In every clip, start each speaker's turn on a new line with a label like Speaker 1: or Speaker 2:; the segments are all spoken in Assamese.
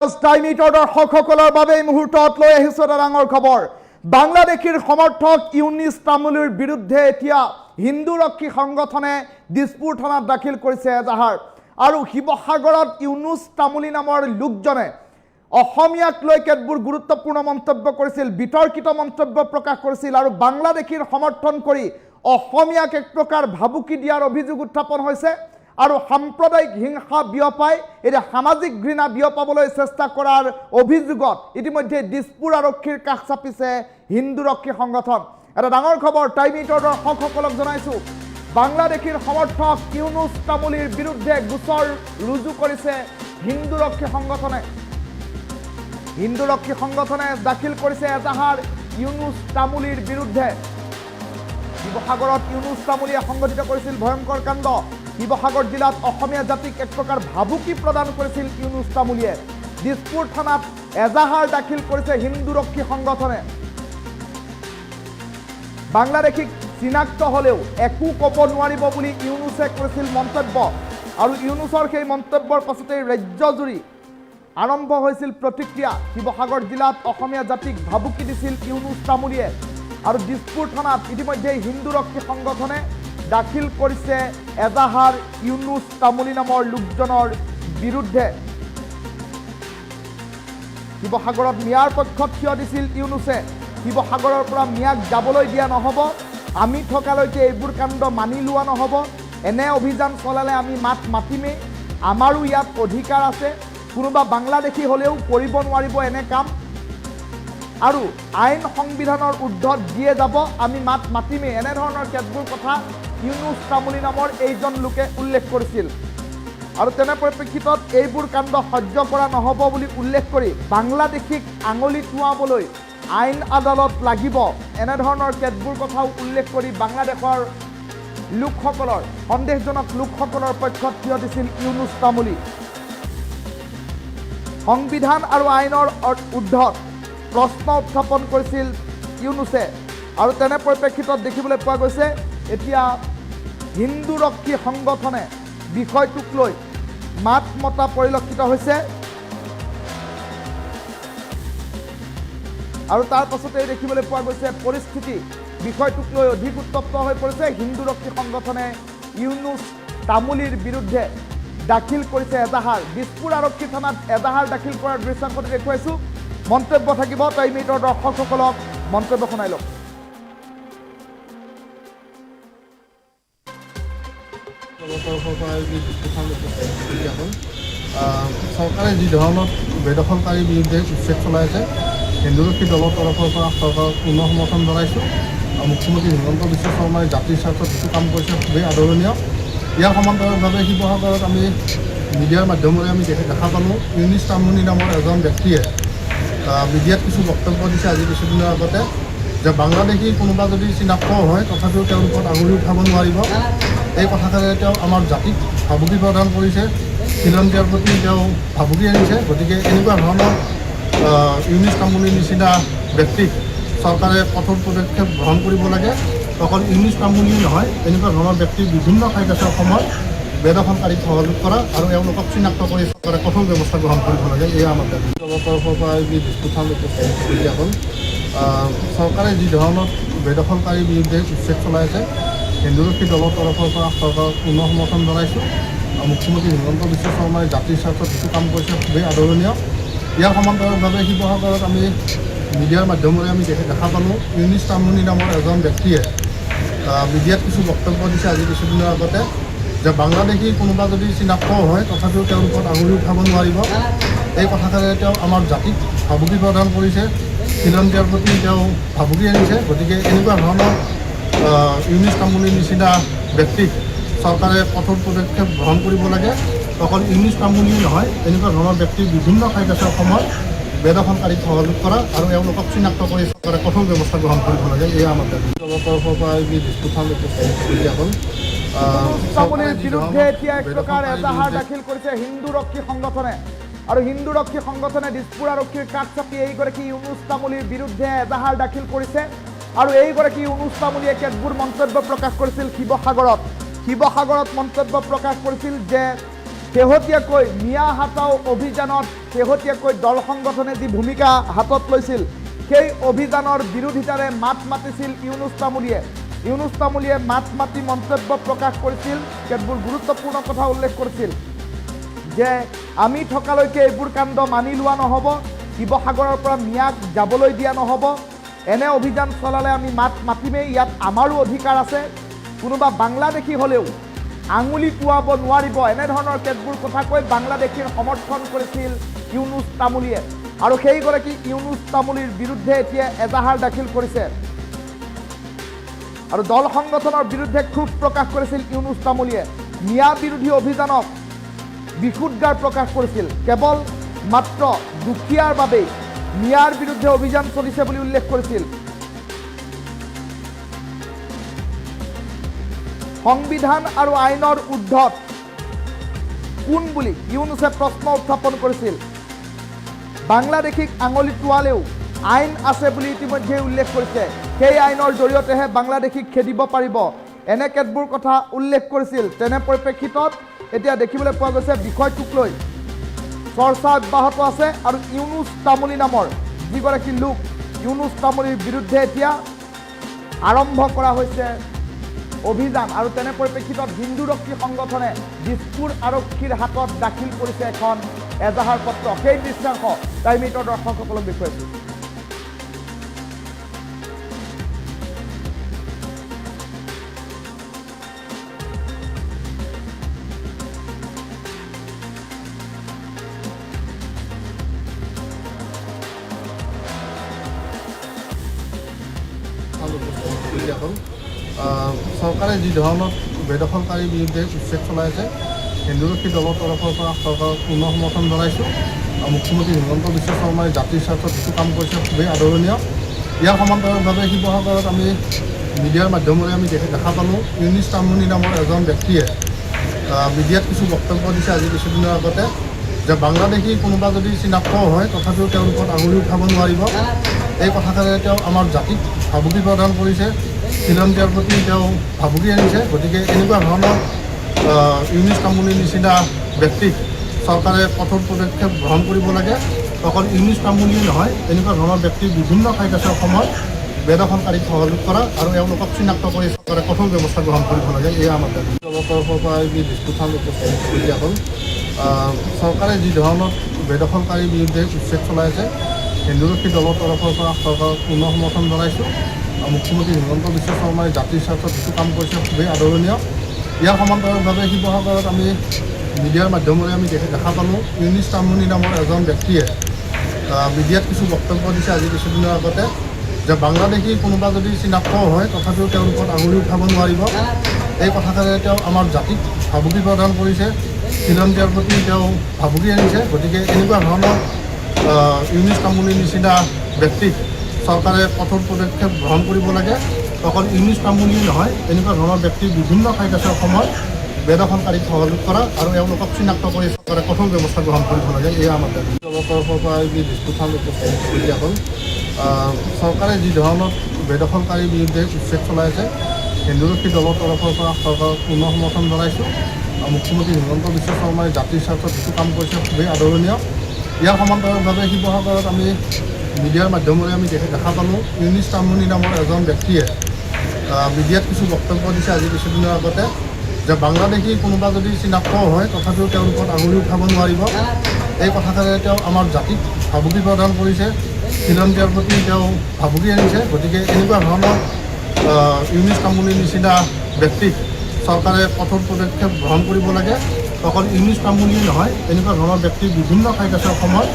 Speaker 1: টাইমিটৰ দৰ্শকসকলৰ বাবে এই মুহূৰ্তত লৈ আহিছো এটা ডাঙৰ খবৰ। বাংলাদেশীৰ সমৰ্থক ইউনুছ তামুলীৰ বিৰুদ্ধে এতিয়া হিন্দু ৰক্ষী সংগঠনে দিছপুৰ থানাত দাখিল কৰিছে এজাহাৰ। আৰু শিৱসাগৰত ইউনুছ তামুলী নামৰ লোকজনে অসমীয়াক লৈ কেতবোৰ গুৰুত্বপূৰ্ণ মন্তব্য কৰিছিল, বিতৰ্কিত মন্তব্য প্ৰকাশ কৰিছিল আৰু বাংলাদেশীৰ সমৰ্থন কৰি অসমীয়াক এক প্ৰকাৰ ভাবুকি দিয়াৰ অভিযোগ উত্থাপন হৈছে। আৰু সাম্প্ৰদায়িক হিংসা বিয়পাই এতিয়া সামাজিক ঘৃণা বিয়পাবলৈ চেষ্টা কৰাৰ অভিযোগত ইতিমধ্যে দিছপুৰ আৰক্ষীৰ কাষ চাপিছে হিন্দু ৰক্ষী সংগঠন। এটা ডাঙৰ খবৰ টাইমিটৰ দৰ্শকসকলক জনাইছো, বাংলাদেশীৰ সমৰ্থক ইউনুছ তামুলীৰ বিৰুদ্ধে গোচৰ ৰুজু কৰিছে হিন্দু ৰক্ষী সংগঠনে। হিন্দু ৰক্ষী সংগঠনে দাখিল কৰিছে এজাহাৰ ইউনুছ তামুলীৰ বিৰুদ্ধে। শিৱসাগৰত ইউনুছ তামুলীয়ে সংঘটিত কৰিছিল ভয়ংকৰ কাণ্ড। শিৱসাগৰ জিলাত অসমীয়া জাতিক এক প্ৰকাৰ ভাবুকি প্ৰদান কৰিছিল ইউনুছ তামুলীয়ে। দিছপুৰ থানাত এজাহাৰ দাখিল কৰিছে হিন্দু ৰক্ষী সংগঠনে। বাংলাদেশীক চিনাক্ত হলেও একো ক'ব নোৱাৰিব বুলি ইউনুছে কৰিছিল মন্তব্য। আৰু ইউনুছৰ সেই মন্তব্যৰ পাছতেই ৰাজ্যজুৰি আৰম্ভ হৈছিল প্ৰতিক্ৰিয়া। শিৱসাগৰ জিলাত অসমীয়া জাতিক ভাবুকি দিছিল ইউনুছ তামুলীয়ে। আৰু দিছপুৰ থানাত ইতিমধ্যে হিন্দু ৰক্ষী সংগঠনে দাখিল কৰিছে এজাহাৰ ইউনুছ তামুলী নামৰ লোকজনৰ বিৰুদ্ধে। শিৱসাগৰত মিয়াৰ পক্ষত থিয় দিছিল ইউনুছে। শিৱসাগৰৰ পৰা মিয়াক যাবলৈ দিয়া নহ'ব, আমি থকালৈকে এইবোৰ কাণ্ড মানি লোৱা নহ'ব, এনে অভিযান চলালে আমি মাত মাতিমেই, আমাৰো ইয়াত অধিকাৰ আছে, কোনোবা বাংলাদেশী হ'লেও কৰিব নোৱাৰিব এনে কাম, আৰু আইন সংবিধানৰ ঊৰ্ধত দিয়ে যাব, আমি মাত মাতিমেই, এনেধৰণৰ কেতবোৰ কথা ইউনুছ তামুলী নামৰ এইজন লোকে উল্লেখ কৰিছিল। আৰু তেনে পৰিপ্ৰেক্ষিতত এইবোৰ কাণ্ড সহ্য কৰা নহ'ব বুলি উল্লেখ কৰি বাংলাদেশীক আঙুলি টুৱাবলৈ আইন আদালত লাগিব, এনেধৰণৰ কেতবোৰ কথাও উল্লেখ কৰি বাংলাদেশৰ লোকসকলৰ সন্দেহজনক লোকসকলৰ পক্ষত থিয় দিছিল ইউনুছ তামুলী। সংবিধান আৰু আইনৰ ঊৰ্ধত প্ৰশ্ন উত্থাপন কৰিছিল ইউনুছে। আৰু তেনে পৰিপ্ৰেক্ষিতত দেখিবলৈ পোৱা গৈছে এতিয়া হিন্দু ৰক্ষী সংগঠনে বিষয়টোক লৈ মাত মতা পৰিলক্ষিত হৈছে। আৰু তাৰ পাছতেই দেখিবলৈ পোৱা গৈছে পৰিস্থিতি বিষয়টোক লৈ অধিক উত্তপ্ত হৈ পৰিছে। হিন্দু ৰক্ষী সংগঠনে ইউনুছ তামুলীৰ বিৰুদ্ধে দাখিল কৰিছে এজাহাৰ। দিছপুৰ আৰক্ষী থানাত এজাহাৰ দাখিল কৰাৰ দৃশ্যাংশটো দেখুৱাইছোঁ। মন্তব্য থাকিব, টাইমিটৰ দৰ্শকসকলক মন্তব্য শুনাই লওক।
Speaker 2: চৰকাৰে যি ধৰণৰ বেদখলকাৰীৰ বিৰুদ্ধে উচ্ছেদ চলাই আছে, হিন্দুৰক্ষী দলৰ তৰফৰ পৰা চৰকাৰক পূৰ্ণ সমৰ্থন জনাইছোঁ। মুখ্যমন্ত্ৰী হিমন্ত বিশ্ব শৰ্মাই জাতিৰ স্বাৰ্থত যিটো কাম কৰিছে খুবেই আদৰণীয়। ইয়াৰ সমান্তৰালভাৱে শিৱসাগৰত আমি মিডিয়াৰ মাধ্যমেৰে আমি দেখা পালোঁ ইউনুছ তামুলী নামৰ এজন ব্যক্তিয়ে মিডিয়াত কিছু বক্তব্য দিছে আজি কিছুদিনৰ আগতে, যে বাংলাদেশী কোনোবা যদি চিনাক্ত হয় তথাপিও তেওঁৰ ওপৰত আঙুলি উঠাব নোৱাৰিব। এই কথাষাৰে তেওঁ আমাৰ জাতিক ভাবুকি প্ৰদান কৰিছে, খিলঞ্জীয়াৰ প্ৰতি তেওঁ ভাবুকি আনিছে। গতিকে এনেকুৱা ধৰণৰ ইউনুছ তামুলীৰ নিচিনা ব্যক্তিক চৰকাৰে কঠোৰ পদক্ষেপ গ্ৰহণ কৰিব লাগে। অকল ইউনুছ তামুলী নহয়, এনেকুৱা ধৰণৰ ব্যক্তিৰ বিভিন্ন ঠাইত আছে অসমত বেদখলকাৰীক সহযোগ কৰা আৰু এওঁলোকক চিনাক্ত কৰি চৰকাৰে কঠোৰ ব্যৱস্থা গ্ৰহণ কৰিব লাগে। এয়া আমাৰ দলৰ তৰফৰ পৰা দিছপুৰ থানাত উপস্থিত হ'ল। চৰকাৰে যি ধৰণৰ বেদখলকাৰীৰ বিৰুদ্ধে উচ্ছেদ চলাই আছে, হিন্দুৰক্ষী দলৰ তৰফৰ পৰা চৰকাৰক পূৰ্ণ সমৰ্থন জনাইছোঁ। মুখ্যমন্ত্ৰী হিমন্ত বিশ্ব শৰ্মাই জাতিৰ স্বাৰ্থত যিটো কাম কৰিছে খুবেই আদৰণীয়। ইয়াৰ সমান্তৰালভাৱে শিৱসাগৰত আমি মিডিয়াৰ মাধ্যমেৰে আমি দেখা পালোঁ ইউনুছ তামুলী নামৰ এজন ব্যক্তিয়ে মিডিয়াত কিছু বক্তব্য দিছে আজি কিছুদিনৰ আগতে, যে বাংলাদেশী কোনোবা যদি চিনাক্ত হয় তথাপিও তেওঁৰ ওপৰত আঙুলি উঠাব নোৱাৰিব। এই কথাষাৰে তেওঁ আমাৰ জাতিক ভাবুকি প্ৰদান কৰিছে, খিলঞ্জীয়াৰ প্ৰতি তেওঁ ভাবুকি আনিছে। গতিকে এনেকুৱা ধৰণৰ ইউনুছ তামুলীৰ নিচিনা ব্যক্তিক চৰকাৰে কঠোৰ পদক্ষেপ গ্ৰহণ কৰিব লাগে। অকল ইউনুছ তামুলী নহয়, এনেকুৱা ধৰণৰ ব্যক্তিৰ বিভিন্ন ঠাইত আছে অসমত বেদখলকাৰীক সহযোগ কৰা আৰু এওঁলোকক চিনাক্ত কৰি চৰকাৰে কঠোৰ ব্যৱস্থা গ্ৰহণ কৰিব লাগে। এয়া আমাৰ দলৰ তৰফৰ পৰা দিছপুৰ থানাত উপস্থিত হ'ল।
Speaker 1: তামুলীৰ বিৰুদ্ধে এতিয়া এক প্ৰকাৰ এজাহাৰ দাখিল কৰিছে হিন্দু ৰক্ষী সংগঠনে। আৰু হিন্দু ৰক্ষী সংগঠনে দিছপুৰ আৰক্ষীৰ কাষ চাপি এইগৰাকী ইউনুছ তামুলীৰ বিৰুদ্ধে এজাহাৰ দাখিল কৰিছে। আৰু এইগৰাকী ইউনুছ তামুলীয়ে কেতবোৰ মন্তব্য প্ৰকাশ কৰিছিল শিৱসাগৰত মন্তব্য প্ৰকাশ কৰিছিল যে শেহতীয়াকৈ মিয়া হাটাও অভিযানত শেহতীয়াকৈ দল সংগঠনে যি ভূমিকা হাতত লৈছিল সেই অভিযানৰ বিৰোধিতাৰে মাত মাতিছিল ইউনুছ তামুলীয়ে মাত মাতি মন্তব্য প্ৰকাশ কৰিছিল কেতবোৰ গুৰুত্বপূৰ্ণ কথা উল্লেখ কৰিছিল যে আমি থকালৈকে এইবোৰ কাণ্ড মানি লোৱা নহ'ব শিৱসাগৰৰ পৰা মিয়াক যাবলৈ দিয়া নহ'ব এনে অভিযান চলালে আমি মাত মাতিমেই ইয়াত আমাৰো অধিকাৰ আছে কোনোবা বাংলাদেশী হ'লেও আঙুলি টুৱাব নোৱাৰিব এনেধৰণৰ কেতবোৰ কথা কৈ বাংলাদেশীৰ সমৰ্থন কৰিছিল ইউনুছ তামুলীয়ে আৰু সেইগৰাকী ইউনুছ তামুলীৰ বিৰুদ্ধে এতিয়া এজাহাৰ দাখিল কৰিছে আৰু দল সংগঠনৰ বিৰুদ্ধে ক্ষোভ প্ৰকাশ কৰিছিল ইউনুছ তামুলীয়ে মিয়া বিৰোধী অভিযানক বিশুদ্ধাৰ প্ৰকাশ কৰিছিল কেৱল মাত্ৰ দুখীয়াৰ বাবেই মিয়াৰ বিৰুদ্ধে অভিযান চলিছে বুলি উল্লেখ কৰিছিল সংবিধান আৰু আইনৰ ঊৰ্ধত কোন বুলি ইউনুছে প্ৰশ্ন উত্থাপন কৰিছিল বাংলাদেশীক আঙুলি টোৱালেও আইন আছে বুলি ইতিমধ্যে উল্লেখ কৰিছে সেই আইনৰ জৰিয়তেহে বাংলাদেশীক খেদিব পাৰিব এনে কেতবোৰ কথা উল্লেখ কৰিছিল তেনে পৰিপ্ৰেক্ষিতত এতিয়া দেখিবলৈ পোৱা গৈছে বিষয়টোক লৈ চৰ্চা অব্যাহত আছে আৰু ইউনুছ তামুলী নামৰ যিগৰাকী লোক ইউনুছ তামুলীৰ বিৰুদ্ধে এতিয়া আৰম্ভ কৰা হৈছে অভিযান আৰু তেনে পৰিপ্ৰেক্ষিতত হিন্দুৰক্ষী সংগঠনে দিছপুৰ আৰক্ষীৰ হাতত দাখিল কৰিছে এখন এজাহাৰ পত্ৰ সেই দৃশ্যাংশ টাইমিটৰ দৰ্শকসকলক দেখুৱাইছোঁ
Speaker 2: চৰকাৰে যি ধৰণৰ বেদখলকাৰীৰ বিৰুদ্ধে উচ্ছেদ চলাই আছে হিন্দুৰক্ষী দলৰ তৰফৰ পৰা চৰকাৰক পূৰ্ণ সমৰ্থন জনাইছোঁ মুখ্যমন্ত্ৰী হিমন্ত বিশ্ব শৰ্মাই জাতিৰ স্বাৰ্থত যিটো কাম কৰিছে খুবেই আদৰণীয় ইয়াৰ সমান্তৰালভাৱে শিৱসাগৰত আমি মিডিয়াৰ মাধ্যমেৰে আমি দেখা পালোঁ ইউনুছ তামুলী নামৰ এজন ব্যক্তিয়ে মিডিয়াত কিছু বক্তব্য দিছে আজি কিছুদিনৰ আগতে যে বাংলাদেশী কোনোবা যদি চিনাক্ত হয় তথাপিও তেওঁৰ ওপৰত আঙুলি উঠাব নোৱাৰিব এই কথাষাৰে তেওঁ আমাৰ জাতিক ভাবুকি প্ৰদান কৰিছে খিলঞ্জীয়াৰ প্ৰতি তেওঁ ভাবুকি আনিছে গতিকে এনেকুৱা ধৰণৰ ইউনুছ তামুলীৰ নিচিনা ব্যক্তিক চৰকাৰে কঠোৰ পদক্ষেপ গ্ৰহণ কৰিব লাগে অকল ইউনুছ তামুলী নহয় এনেকুৱা ধৰণৰ ব্যক্তিৰ বিভিন্ন ঠাইত আছে অসমত বেদখলকাৰীক সহযোগ কৰা আৰু এওঁলোকক চিনাক্ত কৰি চৰকাৰে কঠোৰ ব্যৱস্থা গ্ৰহণ কৰিব লাগে এয়া আমাৰ দাবী দলৰ তৰফৰ পৰা যি ডিছপুটখন উপস্থিত দিয়া হ'ল চৰকাৰে যি ধৰণৰ বেদখলকাৰীৰ বিৰুদ্ধে উচ্ছেদ চলাই আছে হিন্দুৰক্ষী দলৰ তৰফৰ পৰা চৰকাৰক পূৰ্ণ সমৰ্থন জনাইছোঁ মুখ্যমন্ত্ৰী হিমন্ত বিশ্ব শৰ্মাই জাতিৰ স্বাৰ্থত যিটো কাম কৰিছে খুবেই আদৰণীয় ইয়াৰ সমান্তৰালভাৱে শিৱসাগৰত আমি মিডিয়াৰ মাধ্যমেৰে আমি দেখা পালোঁ ইউনুছ তামুলী নামৰ এজন ব্যক্তিয়ে মিডিয়াত কিছু বক্তব্য দিছে আজি কিছুদিনৰ আগতে যে বাংলাদেশী কোনোবা যদি চিনাক্ত হয় তথাপিও তেওঁৰ ওপৰত আঙুলি উঠাব নোৱাৰিব এই কথাষাৰে তেওঁ আমাৰ জাতিক ভাবুকি প্ৰদান কৰিছে খিলঞ্জীয়াৰ প্ৰতি তেওঁ ভাবুকি আনিছে গতিকে এনেকুৱা ধৰণৰ ইউনুছ তামুলীৰ নিচিনা ব্যক্তিক চৰকাৰে কঠোৰ পদক্ষেপ গ্ৰহণ কৰিব লাগে অকল ইউনুছ তামুলী নহয় এনেকুৱা ধৰণৰ ব্যক্তিৰ বিভিন্ন ঠাইত আছে অসমত বেদখলকাৰীক সহযোগ কৰা আৰু এওঁলোকক চিনাক্ত কৰি চৰকাৰে কঠোৰ ব্যৱস্থা গ্ৰহণ কৰিব লাগে এয়া আমাৰ দাবী দলৰ তৰফৰ পৰা যি ডিছপুটখন উপস্থিত দিয়া হ'ল চৰকাৰে যি ধৰণৰ বেদখলকাৰীৰ বিৰুদ্ধে উচ্ছেদ চলাই আছে হিন্দুৰক্ষী দলৰ তৰফৰ পৰা চৰকাৰক পূৰ্ণ সমৰ্থন জনাইছোঁ মুখ্যমন্ত্ৰী হিমন্ত বিশ্ব শৰ্মাই জাতিৰ স্বাৰ্থত যিটো কাম কৰিছে খুবেই আদৰণীয় ইয়াৰ সমান্তৰালভাৱে শিৱসাগৰত আমি মিডিয়াৰ মাধ্যমেৰে আমি দেখা পালোঁ ইউনুছ তামুলী নামৰ এজন ব্যক্তিয়ে মিডিয়াত কিছু বক্তব্য দিছে আজি কিছুদিনৰ আগতে যে বাংলাদেশী কোনোবা যদি চিনাক্ত হয় তথাপিও তেওঁৰ ওপৰত আঙুলি উঠাব নোৱাৰিব এই কথাষাৰে তেওঁ আমাৰ জাতিক ভাবুকি প্ৰদান কৰিছে খিলঞ্জীয়াৰ প্ৰতি তেওঁ ভাবুকি আনিছে গতিকে এনেকুৱা ধৰণৰ ইউনুছ তামুলীৰ নিচিনা ব্যক্তিক চৰকাৰে কঠোৰ পদক্ষেপ গ্ৰহণ কৰিব লাগে অকল ইউনুছ তামুলী নহয় এনেকুৱা ধৰণৰ ব্যক্তিৰ বিভিন্ন ঠাইত আছে অসমত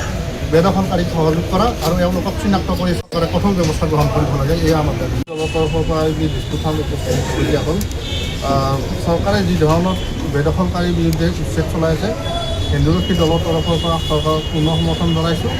Speaker 2: বেদখলকাৰীক সহযোগ কৰা আৰু এওঁলোকক চিনাক্ত কৰি চৰকাৰে কঠোৰ ব্যৱস্থা গ্ৰহণ কৰিব লাগে এয়া আমাৰ দাবী দলৰ তৰফৰ পৰা যি ডিছপুটখন উপস্থিত দিয়া হ'ল চৰকাৰে যি ধৰণৰ বেদখলকাৰীৰ বিৰুদ্ধে উচ্ছেদ চলাই আছে হিন্দুৰক্ষী দলৰ তৰফৰ পৰা চৰকাৰক পূৰ্ণ সমৰ্থন জনাইছোঁ